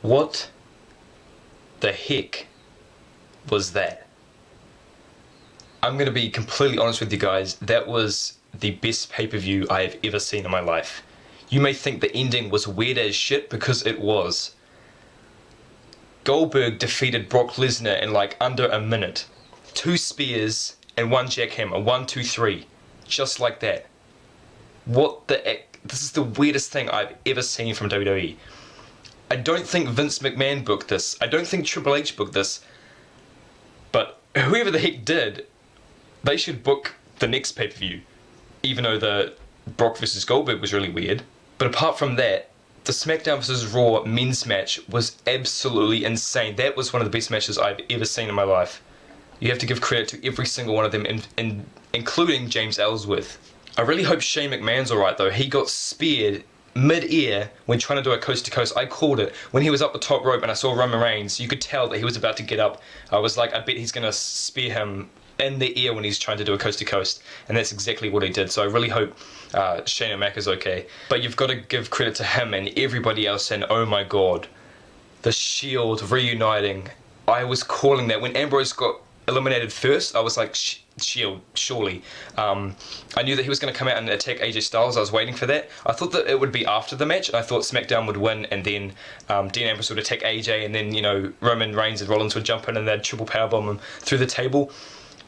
What the heck was that? I'm going to be completely honest with you guys, that was the best pay-per-view I have ever seen in my life. You may think the ending was weird as shit, because it was. Goldberg defeated Brock Lesnar in like under a minute. 2 spears and 1 jackhammer, 1, 2, 3. Just like that. What the heck? This is the weirdest thing I've ever seen from WWE. I don't think Vince McMahon booked this. I don't think Triple H booked this. But whoever the heck did, they should book the next pay-per-view. Even though the Brock vs. Goldberg was really weird. But apart from that, the SmackDown vs. Raw men's match was absolutely insane. That was one of the best matches I've ever seen in my life. You have to give credit to every single one of them, including James Ellsworth. I really hope Shane McMahon's alright though. He got speared mid-air when trying to do a coast-to-coast. I called it. When he was up the top rope and I saw Roman Reigns, you could tell that he was about to get up. I was like, I bet he's going to spear him in the air when he's trying to do a coast-to-coast. And that's exactly what he did. So I really hope Shane O'Mac is okay. But you've got to give credit to him and everybody else, and oh my god, the Shield reuniting. I was calling that. When Ambrose got eliminated first, I was like, Shield, surely. I knew that he was going to come out and attack AJ Styles. I was waiting for that. I thought that it would be after the match. I thought SmackDown would win, and then Dean Ambrose would attack AJ, and then, you know, Roman Reigns and Rollins would jump in and they'd triple powerbomb him through the table.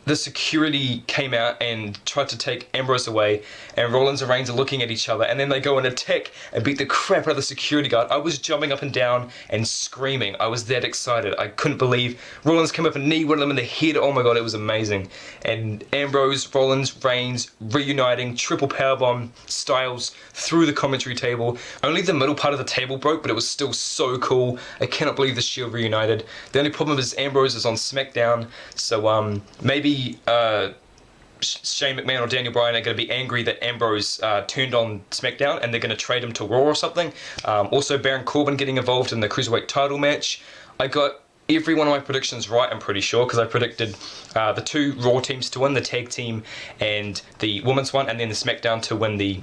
The security came out and tried to take Ambrose away, and Rollins and Reigns are looking at each other, and then they go and attack and beat the crap out of the security guard. I was jumping up and down and screaming. I was that excited. I couldn't believe Rollins came up and knee one of them in the head. Oh my god, it was amazing. And Ambrose, Rollins, Reigns reuniting, triple powerbomb Styles through the commentary table. Only the middle part of the table broke, but it was still so cool. I cannot believe the Shield reunited. The only problem is Ambrose is on SmackDown, so maybe Shane McMahon or Daniel Bryan are going to be angry that Ambrose turned on SmackDown, and they're going to trade him to Raw or something. Also, Baron Corbin getting involved in the Cruiserweight title match. I got every one of my predictions right, I'm pretty sure, because I predicted the 2 Raw teams to win, the tag team and the women's one, and then the SmackDown to win the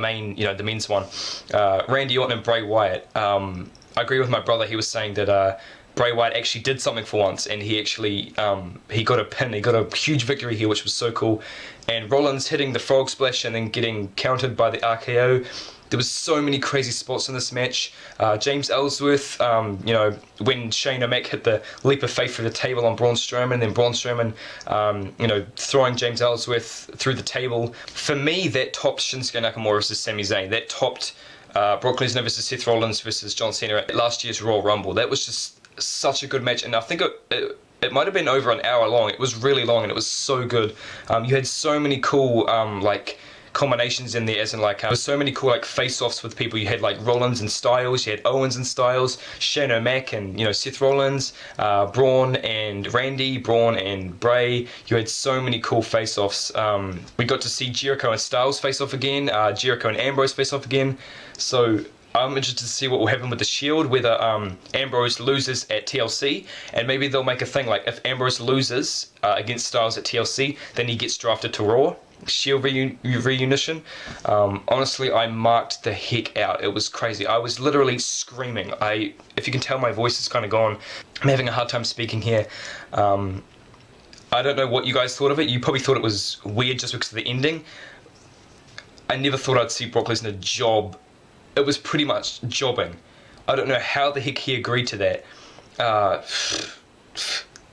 main, the men's one. Randy Orton and Bray Wyatt. I agree with my brother. He was saying that Bray Wyatt actually did something for once, and he actually he got a pin. He got a huge victory here, which was so cool. And Rollins hitting the frog splash and then getting countered by the RKO. There was so many crazy spots in this match. James Ellsworth, when Shane O'Mac hit the leap of faith through the table on Braun Strowman, then Braun Strowman, throwing James Ellsworth through the table. For me, that topped Shinsuke Nakamura versus Sami Zayn. That topped Brock Lesnar versus Seth Rollins versus John Cena at last year's Royal Rumble. That was just such a good match, and I think it might have been over an hour long. It was really long, and it was so good. You had so many cool combinations in there, as in there was so many cool face-offs with people. You had Rollins and Styles, you had Owens and Styles, Shane O'Mac and Seth Rollins, Braun and Randy, Braun and Bray. You had so many cool face-offs. We got to see Jericho and Styles face-off again, Jericho and Ambrose face-off again. So I'm interested to see what will happen with the Shield, whether Ambrose loses at TLC, and maybe they'll make a thing if Ambrose loses against Styles at TLC, then he gets drafted to Raw. Shield reunition. Honestly, I marked the heck out. It was crazy. I was literally screaming. If you can tell, my voice is kind of gone. I'm having a hard time speaking here. I don't know what you guys thought of it. You probably thought it was weird just because of the ending. I never thought I'd see Brock Lesnar job. It was pretty much jobbing. I don't know how the heck he agreed to that.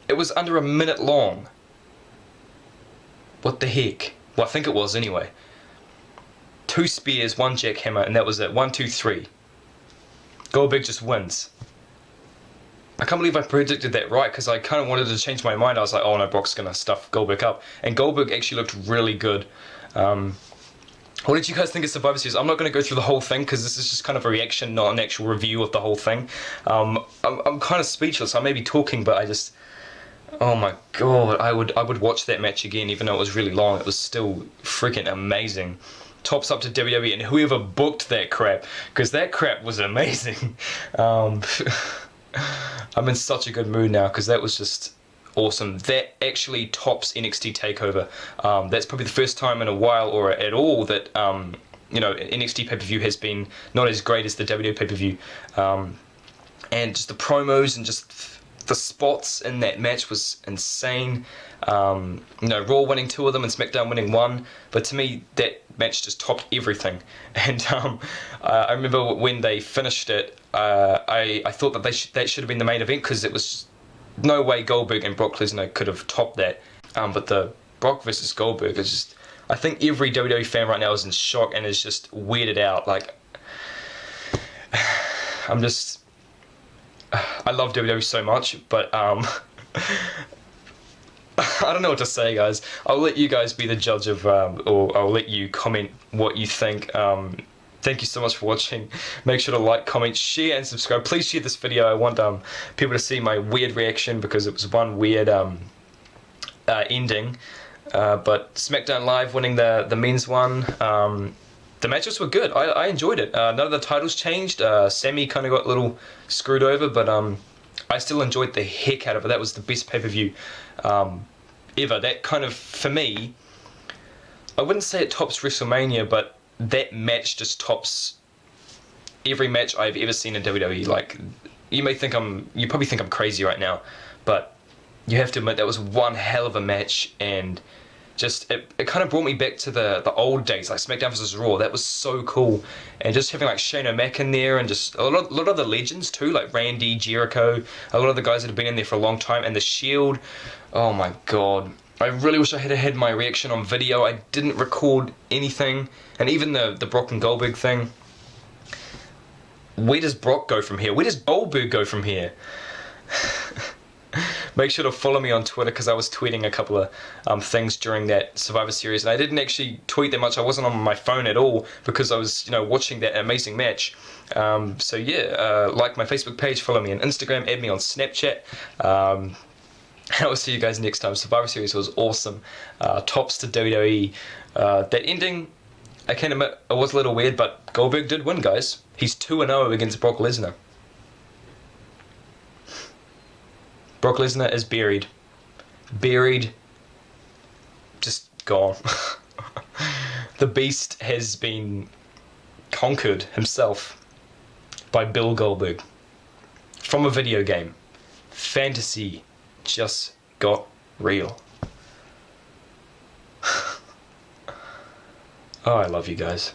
It was under a minute long. What the heck? Well, I think it was anyway. 2 spears, 1 jackhammer, and that was it. 1, 2, 3. Goldberg just wins. I can't believe I predicted that right, because I kind of wanted to change my mind. I was like, oh no, Brock's going to stuff Goldberg up. And Goldberg actually looked really good. What did you guys think of Survivor Series? I'm not going to go through the whole thing, because this is just kind of a reaction, not an actual review of the whole thing. I'm kind of speechless. I may be talking, but I just... Oh my god, I would watch that match again, even though it was really long. It was still freaking amazing. Tops up to WWE and whoever booked that crap, because that crap was amazing. I'm in such a good mood now, because that was just awesome. That actually tops NXT TakeOver. That's probably the first time in a while, or at all, that NXT pay-per-view has been not as great as the WWE pay-per-view. and just the promos and just the spots in that match was insane. Raw winning 2 of them and SmackDown winning 1, but to me that match just topped everything. And I remember when they finished it, I thought that that should have been the main event, because it was no way Goldberg and Brock Lesnar could have topped that. But the Brock versus Goldberg is just, I think every WWE fan right now is in shock and is just weirded out. Like, I love WWE so much, but I don't know what to say, guys. I'll let you guys be the judge of, or I'll let you comment what you think. Thank you so much for watching. Make sure to like, comment, share, and subscribe. Please share this video. I want people to see my weird reaction, because it was one weird ending. But SmackDown Live winning the men's one. The matches were good. I enjoyed it. None of the titles changed. Sammy kind of got a little screwed over, but I still enjoyed the heck out of it. That was the best pay-per-view ever. That kind of, for me, I wouldn't say it tops WrestleMania, but that match just tops every match I've ever seen in WWE. Like, you probably think I'm crazy right now, but you have to admit that was one hell of a match, and just it kind of brought me back to the old days, like SmackDown vs Raw. That was so cool. And just having like Shane O'Mac in there, and just a lot of the legends too, like Randy, Jericho, a lot of the guys that have been in there for a long time, and the Shield. Oh my god, I really wish I had my reaction on video. I didn't record anything. And even the Brock and Goldberg thing, where does Brock go from here? Where does Goldberg go from here? Make sure to follow me on Twitter, because I was tweeting a couple of things during that Survivor Series, and I didn't actually tweet that much. I wasn't on my phone at all, because I was watching that amazing match. So yeah, like my Facebook page, follow me on Instagram, add me on Snapchat. I will see you guys next time. Survivor Series was awesome. Tops to WWE. That ending, I can admit, it was a little weird, but Goldberg did win, guys. He's 2-0 against Brock Lesnar. Brock Lesnar is buried. Buried. Just gone. The Beast has been conquered himself by Bill Goldberg. From a video game. Fantasy just got real. Oh, I love you guys.